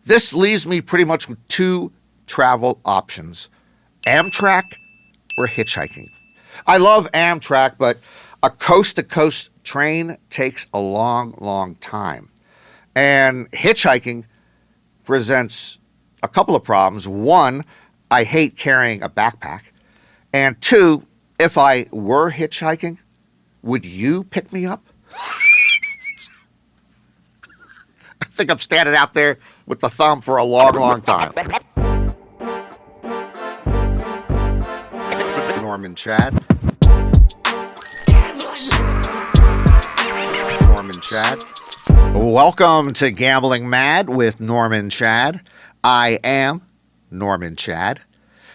This leaves me pretty much with two travel options: Amtrak or hitchhiking. I love Amtrak, but a coast-to-coast train takes a long, long time. And hitchhiking presents a couple of problems. One, I hate carrying a backpack. And two, if I were hitchhiking, would you pick me up? I think I'm standing out there with the thumb for a long, long time. Norman Chad. Norman Chad. Welcome to Gambling Mad with Norman Chad. I am Norman Chad.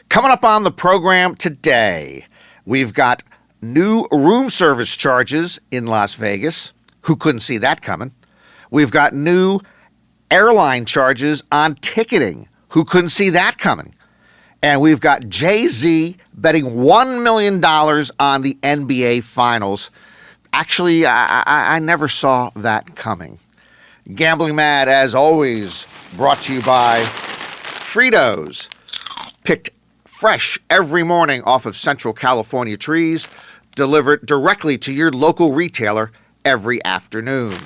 Coming up on the program today, we've got new room service charges in Las Vegas. Who couldn't see that coming? We've got new airline charges on ticketing. Who couldn't see that coming? And we've got Jay-Z betting $1 million on the NBA Finals. Actually, I never saw that coming. Gambling Mad, as always, brought to you by Fritos. Picked fresh every morning off of Central California trees, delivered directly to your local retailer every afternoon.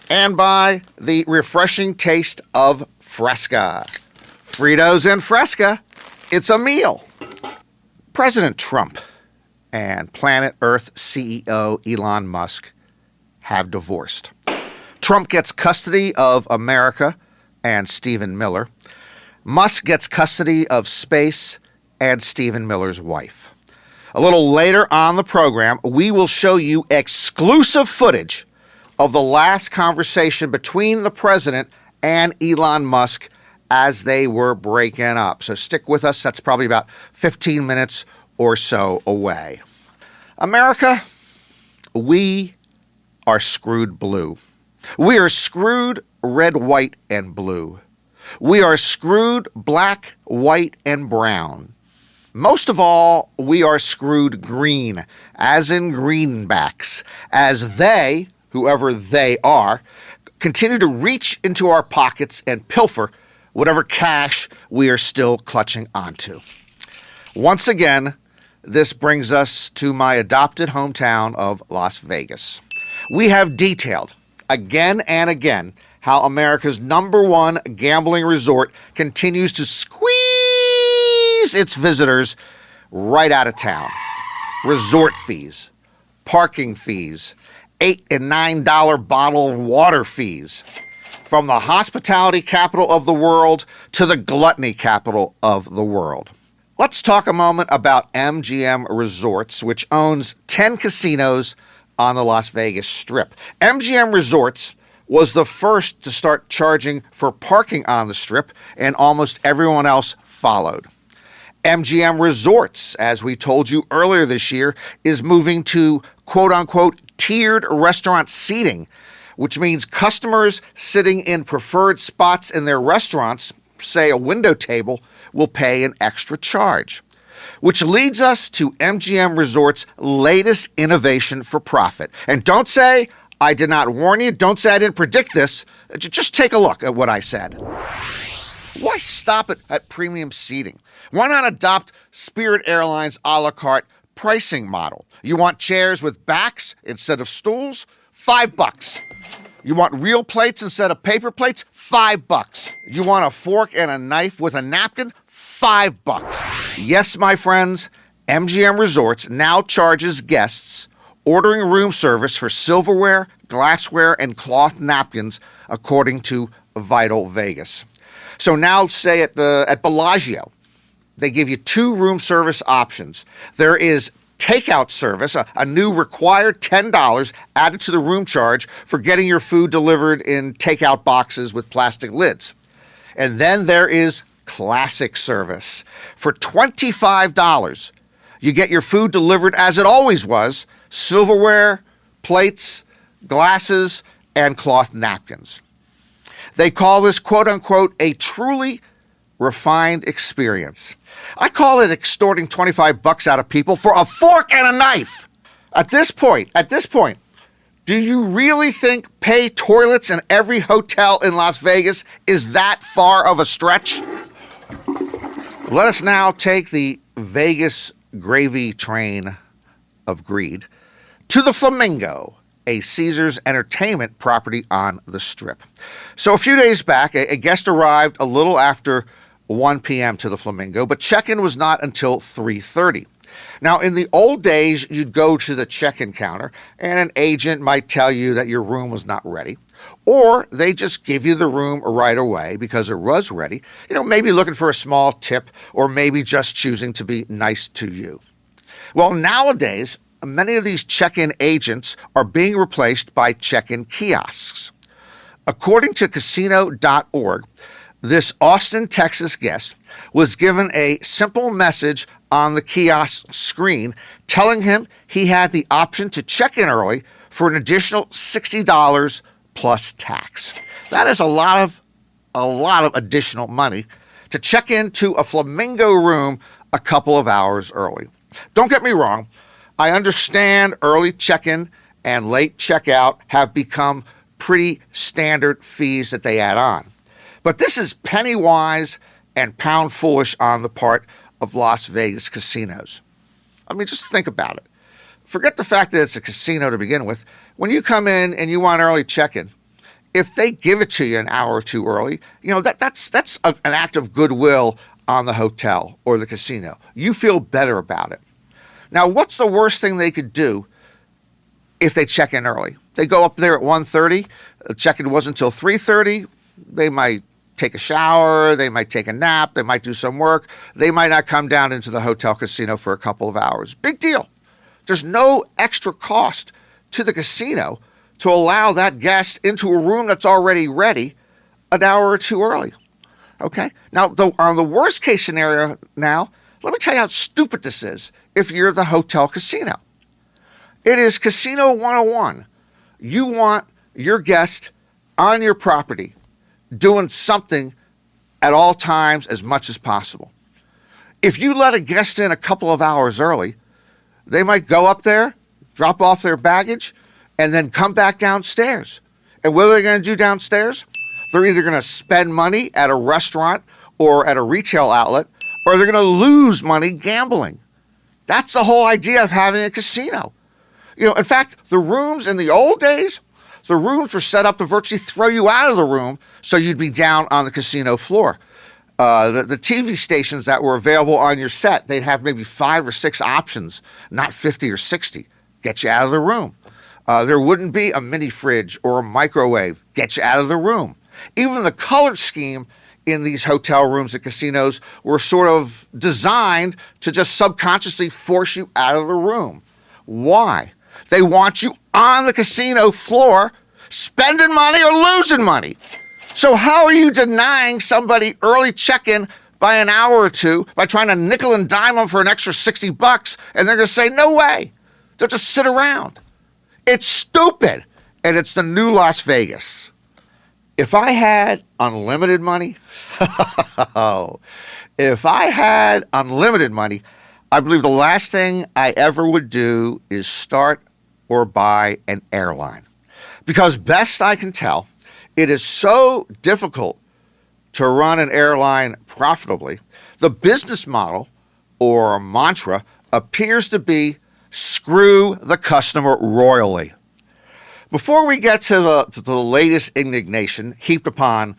And by the refreshing taste of Fresca. Fritos and Fresca, it's a meal. President Trump and Planet Earth CEO Elon Musk have divorced. Trump gets custody of America and Stephen Miller. Musk gets custody of space and Stephen Miller's wife. A little later on the program, we will show you exclusive footage of the last conversation between the president and Elon Musk as they were breaking up. So stick with us. That's probably about 15 minutes or so away. America, we are screwed blue. We are screwed red, white, and blue. We are screwed black, white, and brown. Most of all, we are screwed green, as in greenbacks, as they, whoever they are, continue to reach into our pockets and pilfer whatever cash we are still clutching onto. Once again, this brings us to my adopted hometown of Las Vegas. We have detailed again and again how America's #1 gambling resort continues to squeeze its visitors right out of town. Resort fees, parking fees, $8 and $9 bottle of water fees. From the hospitality capital of the world to the gluttony capital of the world. Let's talk a moment about MGM Resorts, which owns 10 casinos on the Las Vegas Strip. MGM Resorts was the first to start charging for parking on the Strip, and almost everyone else followed. MGM Resorts, as we told you earlier this year, is moving to quote-unquote tiered restaurant seating, which means customers sitting in preferred spots in their restaurants, say a window table, will pay an extra charge. Which leads us to MGM Resorts' latest innovation for profit. And don't say I did not warn you. Don't say I didn't predict this. Just take a look at what I said. Why stop it at premium seating? Why not adopt Spirit Airlines a la carte pricing model? You want chairs with backs instead of stools? $5. You want real plates instead of paper plates? $5. You want a fork and a knife with a napkin? $5. Yes, my friends, MGM Resorts now charges guests ordering room service for silverware, glassware, and cloth napkins, according to Vital Vegas. So now, say at Bellagio, they give you 2 room service options. There is takeout service, a new required $10 added to the room charge for getting your food delivered in takeout boxes with plastic lids. And then there is classic service. For $25, you get your food delivered as it always was: silverware, plates, glasses, and cloth napkins. They call this, quote-unquote, a truly refined experience. I call it extorting $25 out of people for a fork and a knife. At this point, Do you really think pay toilets in every hotel in Las Vegas is that far of a stretch? Let us now take the Vegas gravy train of greed to the Flamingo, a Caesars Entertainment property on the Strip. So a few days back, a guest arrived a little after 1 p.m. to the Flamingo, but check-in was not until 3:30. Now, in the old days, you'd go to the check-in counter, and an agent might tell you that your room was not ready, or they just give you the room right away because it was ready, maybe looking for a small tip, or maybe just choosing to be nice to you. Well, nowadays, many of these check-in agents are being replaced by check-in kiosks. According to casino.org, this Austin, Texas guest was given a simple message on the kiosk screen telling him he had the option to check in early for an additional $60 plus tax. That is a lot of additional money to check into a Flamingo room a couple of hours early. Don't get me wrong, I understand early check-in and late checkout have become pretty standard fees that they add on. But this is penny wise and pound foolish on the part of Las Vegas casinos. I mean, just think about it. Forget the fact that it's a casino to begin with. When you come in and you want early check-in, if they give it to you an hour or two early, that's an act of goodwill on the hotel or the casino. You feel better about it. Now, what's the worst thing they could do if they check in early? They go up there at 1:30, check-in wasn't until 3:30, they might take a shower, they might take a nap, they might do some work, they might not come down into the hotel casino for a couple of hours. Big deal. There's no extra cost to the casino to allow that guest into a room that's already ready an hour or two early. Okay? Now, on the worst case scenario now, let me tell you how stupid this is if you're the hotel casino. It is Casino 101. You want your guest on your property doing something at all times as much as possible. If you let a guest in a couple of hours early, they might go up there, drop off their baggage, and then come back downstairs. And what are they going to do downstairs? They're either going to spend money at a restaurant or at a retail outlet, or they're going to lose money gambling. That's the whole idea of having a casino. In fact, the rooms in the old days, the rooms were set up to virtually throw you out of the room so you'd be down on the casino floor. The TV stations that were available on your set, they'd have maybe 5 or 6 options, not 50 or 60. Get you out of the room. There wouldn't be a mini fridge or a microwave. Get you out of the room. Even the color scheme in these hotel rooms at casinos were sort of designed to just subconsciously force you out of the room. Why? They want you on the casino floor spending money or losing money. So how are you denying somebody early check-in by an hour or two by trying to nickel and dime them for an extra $60 and they're going to say, no way. They'll just sit around. It's stupid. And it's the new Las Vegas. If I had unlimited money, I believe the last thing I ever would do is start or buy an airline. Because best I can tell, it is so difficult to run an airline profitably. The business model or mantra appears to be screw the customer royally. Before we get to the latest indignation heaped upon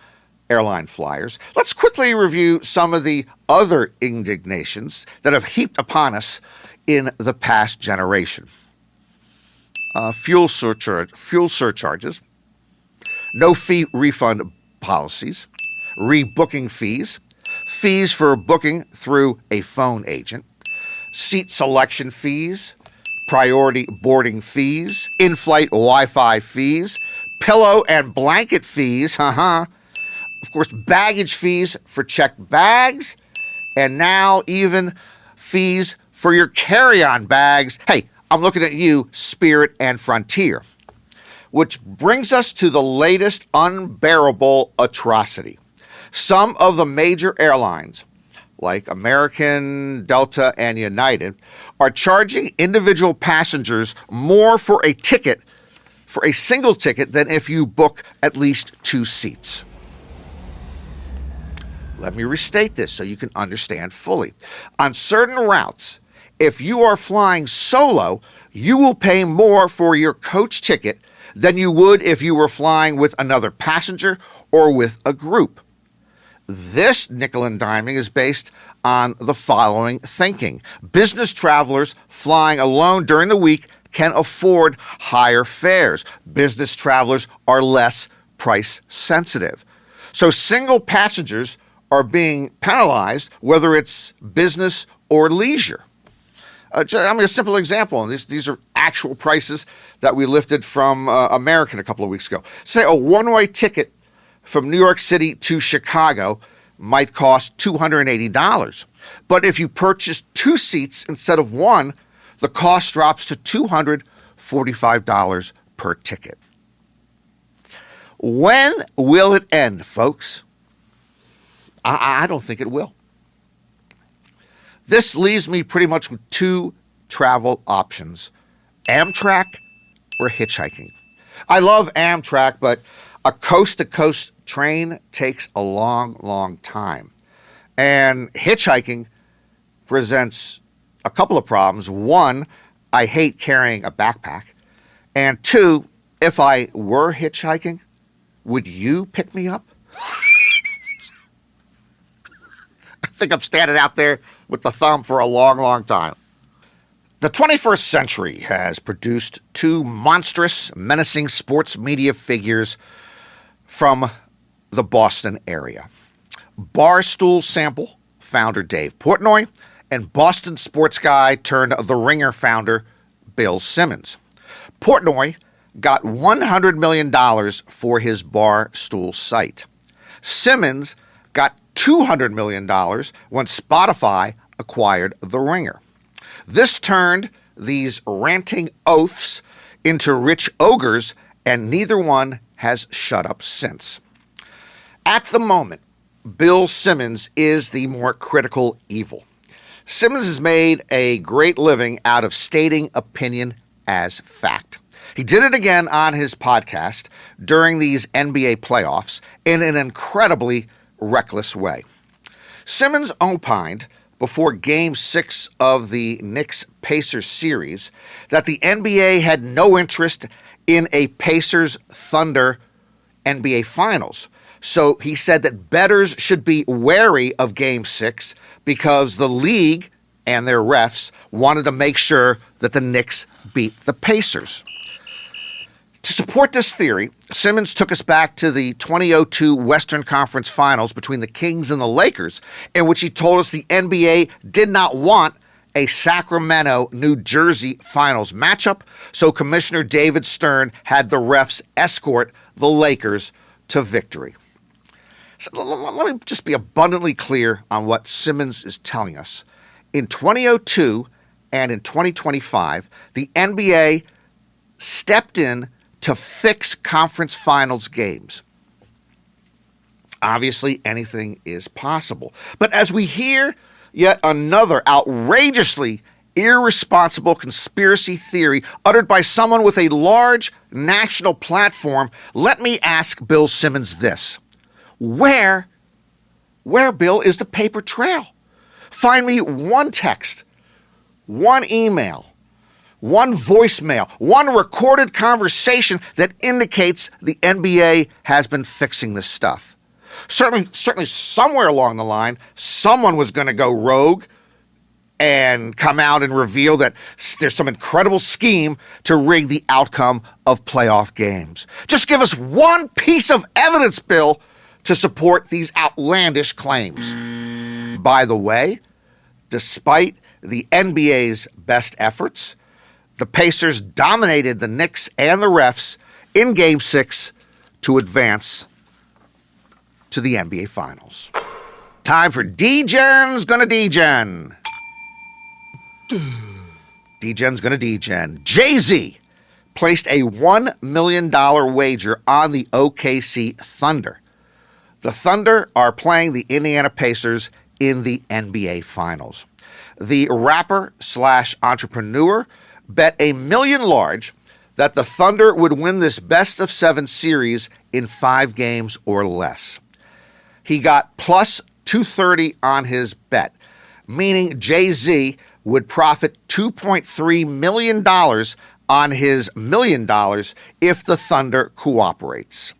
airline flyers, let's quickly review some of the other indignations that have heaped upon us in the past generation. Fuel surcharges, no fee refund policies, rebooking fees, fees for booking through a phone agent, seat selection fees, priority boarding fees, in-flight Wi-Fi fees, pillow and blanket fees, of course, baggage fees for checked bags, and now even fees for your carry-on bags. Hey, I'm looking at you, Spirit and Frontier. Which brings us to the latest unbearable atrocity. Some of the major airlines, like American, Delta, and United, are charging individual passengers more for a ticket for a single ticket than if you book at least 2 seats. Let me restate this so you can understand fully. On certain routes, if you are flying solo, you will pay more for your coach ticket than you would if you were flying with another passenger or with a group. This nickel and diming is based on the following thinking. Business travelers flying alone during the week can afford higher fares. Business travelers are less price sensitive. So single passengers are being penalized, whether it's business or leisure. A simple example, and these are actual prices that we lifted from American a couple of weeks ago. Say a one-way ticket from New York City to Chicago might cost $280. But if you purchase 2 seats instead of 1, the cost drops to $245 per ticket. When will it end, folks? I don't think it will. This leaves me pretty much with 2 travel options, Amtrak or hitchhiking. I love Amtrak, but a coast-to-coast train takes a long, long time. And hitchhiking presents a couple of problems. 1, I hate carrying a backpack. And 2, if I were hitchhiking, would you pick me up? I think I'm standing out there with the thumb for a long, long time. The 21st century has produced 2 monstrous, menacing sports media figures from the Boston area. Barstool Sample founder Dave Portnoy and Boston sports guy turned The Ringer founder Bill Simmons. Portnoy got $100 million for his Barstool site. Simmons got $200 million when Spotify acquired The Ringer. This turned these ranting oafs into rich ogres, and neither one has shut up since. At the moment, Bill Simmons is the more critical evil. Simmons has made a great living out of stating opinion as fact. He did it again on his podcast during these NBA playoffs in an incredibly reckless way. Simmons opined before Game 6 of the Knicks-Pacers series that the NBA had no interest in a Pacers-Thunder NBA Finals. So he said that bettors should be wary of Game 6 because the league and their refs wanted to make sure that the Knicks beat the Pacers. To support this theory, Simmons took us back to the 2002 Western Conference Finals between the Kings and the Lakers, in which he told us the NBA did not want a Sacramento, New Jersey Finals matchup, so Commissioner David Stern had the refs escort the Lakers to victory. So let me just be abundantly clear on what Simmons is telling us. In 2002 and in 2025, the NBA stepped in to fix conference finals games. Obviously, anything is possible. But as we hear yet another outrageously irresponsible conspiracy theory uttered by someone with a large national platform, let me ask Bill Simmons this. Where, Bill, is the paper trail? Find me one text, one email, one voicemail, one recorded conversation that indicates the NBA has been fixing this stuff. Certainly somewhere along the line, someone was going to go rogue and come out and reveal that there's some incredible scheme to rig the outcome of playoff games. Just give us one piece of evidence, Bill, to support these outlandish claims. By the way, despite the NBA's best efforts, the Pacers dominated the Knicks and the refs in Game 6 to advance to the NBA Finals. Time for D-Gen's Gonna D-Gen. D-Gen's Gonna D-Gen. Jay-Z placed a $1 million wager on the OKC Thunder. The Thunder are playing the Indiana Pacers in the NBA Finals. The rapper/entrepreneur bet $1 million large that the Thunder would win this best-of-7 series in 5 games or less. He got plus 230 on his bet, meaning Jay-Z would profit $2.3 million on his $1 million if the Thunder cooperates.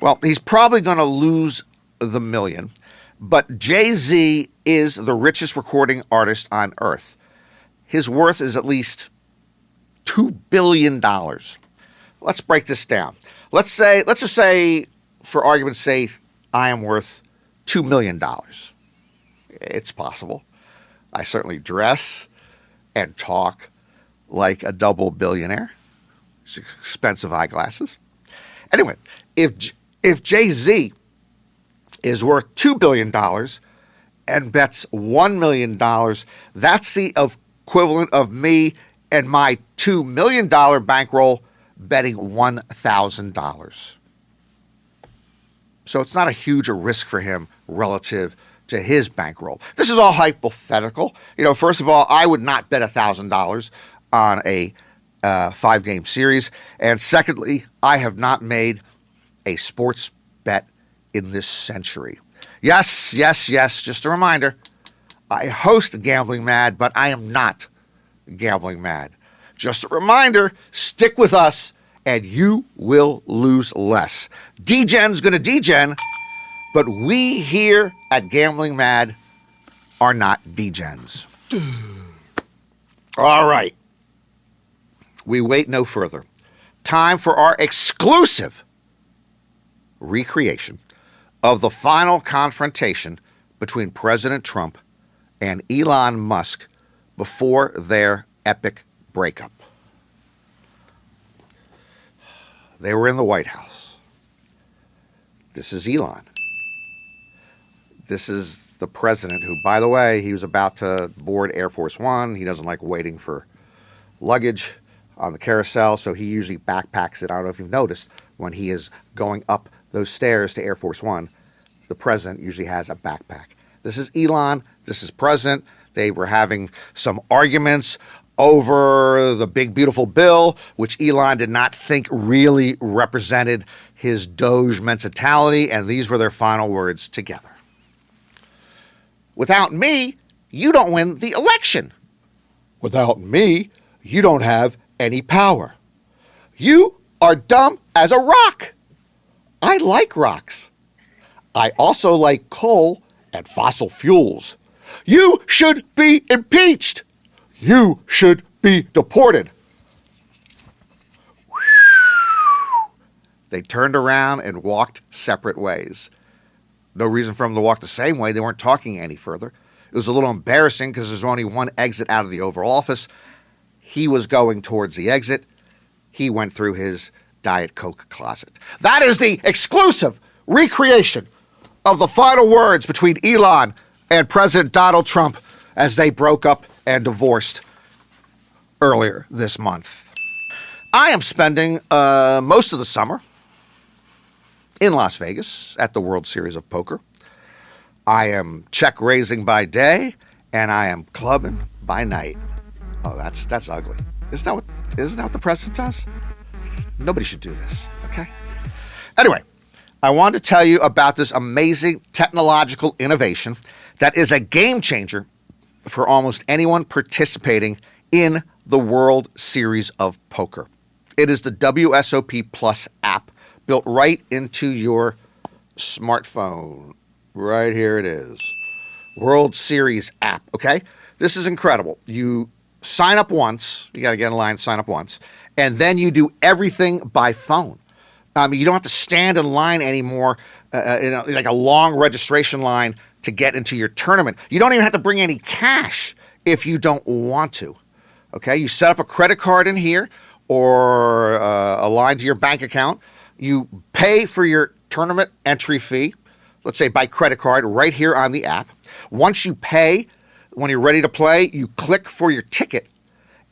Well, he's probably going to lose the million, but Jay-Z is the richest recording artist on earth. His worth is at least $2 billion. Let's break this down. Let's just say, for argument's sake, I am worth $2 million. It's possible. I certainly dress and talk like a double billionaire. It's expensive eyeglasses. Anyway, if Jay-Z is worth $2 billion and bets $1 million, that's the equivalent of me and my $2 million bankroll betting $1,000. So it's not a huge risk for him relative to his bankroll. This is all hypothetical. First of all, I would not bet $1,000 on a 5-game series. And secondly, I have not made a sports bet in this century. Yes, just a reminder. I host Gambling Mad, but I am not Gambling Mad. Just a reminder, stick with us and you will lose less. Degen's going to degen, but we here at Gambling Mad are not degens. All right. We wait no further. Time for our exclusive recreation of the final confrontation between President Trump and Elon Musk before their epic breakup. They were in the White House. This is Elon. This is the president who, by the way, he was about to board Air Force One. He doesn't like waiting for luggage on the carousel, so he usually backpacks it. I don't know if you've noticed, when he is going up those stairs to Air Force One, the president usually has a backpack. This is Elon. This is president. They were having some arguments over the big, beautiful bill, which Elon did not think really represented his Doge mentality, and these were their final words together. Without me, you don't win the election. Without me, you don't have any power. You are dumb as a rock. I like rocks. I also like coal and fossil fuels. You should be impeached. You should be deported. They turned around and walked separate ways. No reason for them to walk the same way. They weren't talking any further. It was a little embarrassing because there's only one exit out of the Oval Office. He was going towards the exit. He went through his Diet Coke closet. That is the exclusive recreation of the final words between Elon and President Donald Trump as they broke up and divorced earlier this month. I am spending most of the summer in Las Vegas at the World Series of Poker. I am check raising by day and I am clubbing by night. Oh, that's ugly. Isn't that what the president does? Nobody should do this, okay? Anyway, I wanted to tell you about this amazing technological innovation that is a game changer for almost anyone participating in the World Series of Poker. It is the WSOP Plus app built right into your smartphone. Right here it is. World Series app, okay? This is incredible. You sign up once. You got to get in line, sign up once. And then you do everything by phone. You don't have to stand in line anymore, like a long registration line to get into your tournament. You don't even have to bring any cash if you don't want to. Okay, you set up a credit card in here or a line to your bank account. You pay for your tournament entry fee, let's say by credit card, right here on the app. Once you pay, when you're ready to play, you click for your ticket.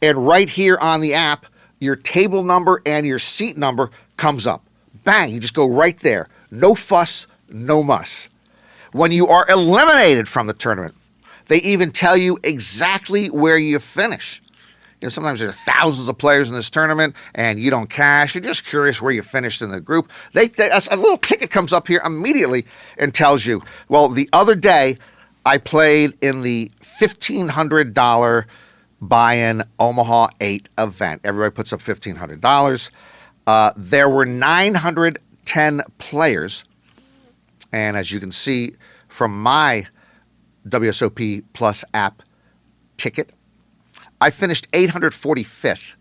And right here on the app, your table number and your seat number comes up. Bang, you just go right there. No fuss, no muss. When you are eliminated from the tournament, they even tell you exactly where you finish. Sometimes there are thousands of players in this tournament and you don't cash. You're just curious where you finished in the group. A little ticket comes up here immediately and tells you, well, the other day I played in the $1,500 buy-in Omaha 8 event. Everybody puts up $1,500. There were 910 players. And as you can see from my WSOP Plus app ticket, I finished 845th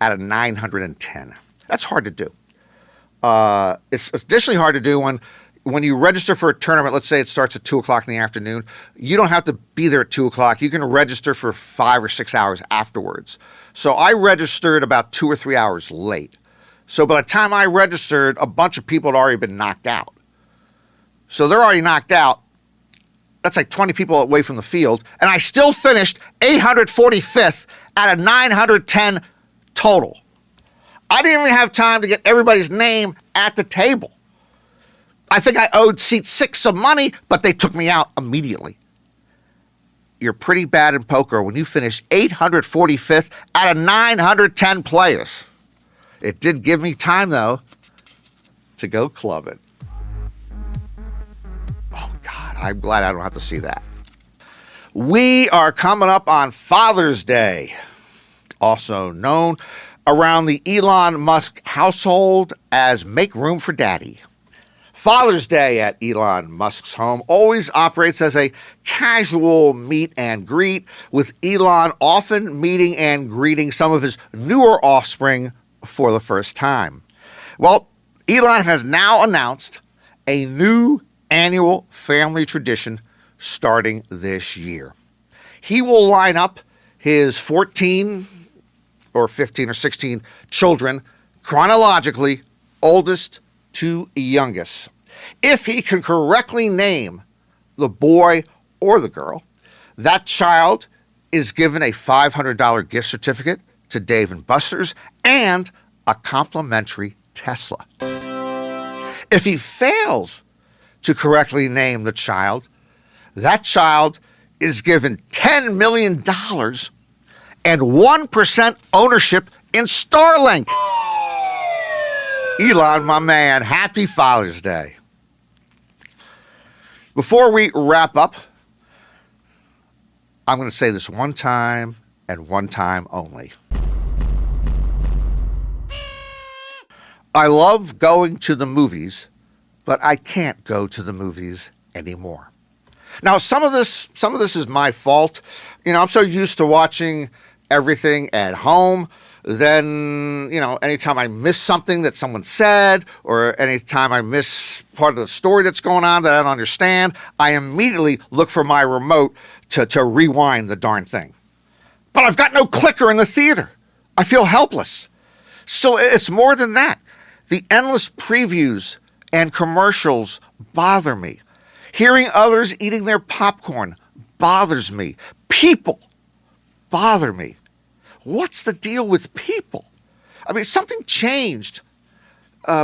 out of 910. That's hard to do. It's additionally hard to do when you register for a tournament. Let's say it starts at 2 o'clock in the afternoon. You don't have to be there at 2 o'clock. You can register for 5 or 6 hours afterwards. So I registered about 2 or 3 hours late. So by the time I registered, a bunch of people had already been knocked out. So they're already knocked out. That's like 20 people away from the field. And I still finished 845th out of 910 total. I didn't even have time to get everybody's name at the table. I think I owed seat 6 some money, but they took me out immediately. You're pretty bad in poker when you finish 845th out of 910 players. It did give me time, though, to go club it. Oh, God, I'm glad I don't have to see that. We are coming up on Father's Day, also known around the Elon Musk household as Make Room for Daddy. Father's Day at Elon Musk's home always operates as a casual meet and greet, with Elon often meeting and greeting some of his newer offspring for the first time. Well, Elon has now announced a new annual family tradition starting this year. He will line up his 14 or 15 or 16 children chronologically, oldest to youngest. If he can correctly name the boy or the girl, that child is given a $500 gift certificate to Dave & Buster's and a complimentary Tesla. If he fails to correctly name the child, that child is given $10 million and 1% ownership in Starlink. Elon, my man, happy Father's Day. Before we wrap up, I'm going to say this one time and one time only. I love going to the movies, but I can't go to the movies anymore. Now, some of this is my fault. I'm so used to watching everything at home. Then, anytime I miss something that someone said, or anytime I miss part of the story that's going on that I don't understand, I immediately look for my remote to rewind the darn thing. But I've got no clicker in the theater. I feel helpless. So it's more than that. The endless previews and commercials bother me. Hearing others eating their popcorn bothers me. People bother me. What's the deal with people? I mean, something changed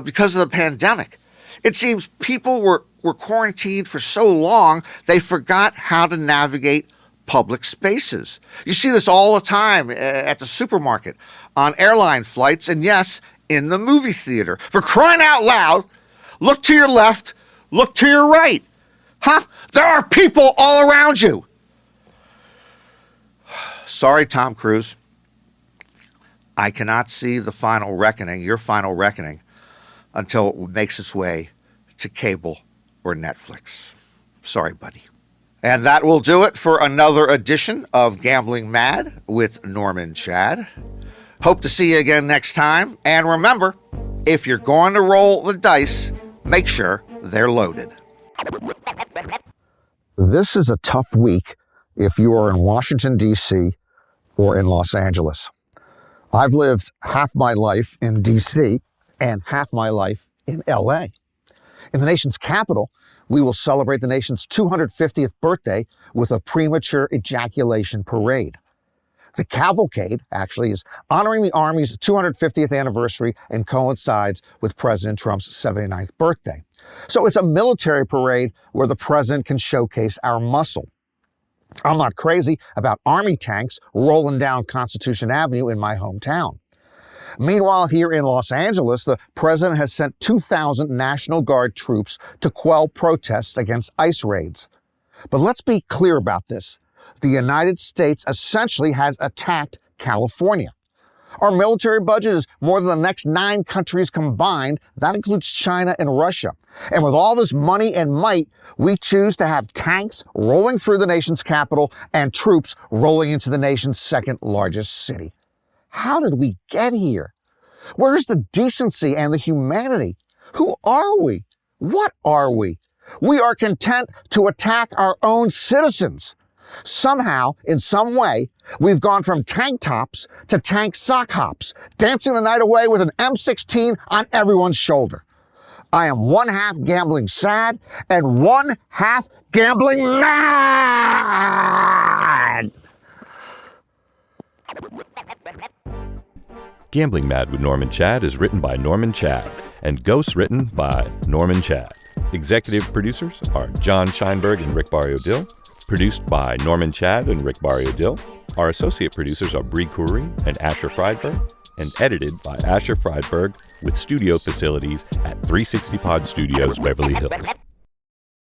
because of the pandemic. It seems people were quarantined for so long, they forgot how to navigate public spaces. You see this all the time at the supermarket, on airline flights, and yes, in the movie theater. For crying out loud, look to your left, look to your right. There are people all around you. Sorry, Tom Cruise. I cannot see the final reckoning, your final reckoning, until it makes its way to cable or Netflix. Sorry, buddy. And that will do it for another edition of Gambling Mad with Norman Chad. Hope to see you again next time. And remember, if you're going to roll the dice, make sure they're loaded. This is a tough week if you are in Washington, D.C. or in Los Angeles. I've lived half my life in D.C. and half my life in L.A. In the nation's capital, we will celebrate the nation's 250th birthday with a premature ejaculation parade. The cavalcade, actually, is honoring the Army's 250th anniversary and coincides with President Trump's 79th birthday. So it's a military parade where the president can showcase our muscle. I'm not crazy about army tanks rolling down Constitution Avenue in my hometown. Meanwhile, here in Los Angeles, the president has sent 2,000 National Guard troops to quell protests against ICE raids. But let's be clear about this. The United States essentially has attacked California. Our military budget is more than the next 9 countries combined. That includes China and Russia. And with all this money and might, we choose to have tanks rolling through the nation's capital and troops rolling into the nation's second largest city. How did we get here? Where's the decency and the humanity? Who are we? What are we? We are content to attack our own citizens. Somehow, in some way, we've gone from tank tops to tank sock hops, dancing the night away with an M16 on everyone's shoulder. I am one half gambling sad and one half gambling mad! Gambling Mad with Norman Chad is written by Norman Chad and ghost-written by Norman Chad. Executive producers are John Scheinberg and Rick Barrio-Dill. Produced by Norman Chad and Rick Barrio-Dill. Our associate producers are Bree Khoury and Asher Friedberg, and edited by Asher Friedberg with studio facilities at 360 Pod Studios, Beverly Hills.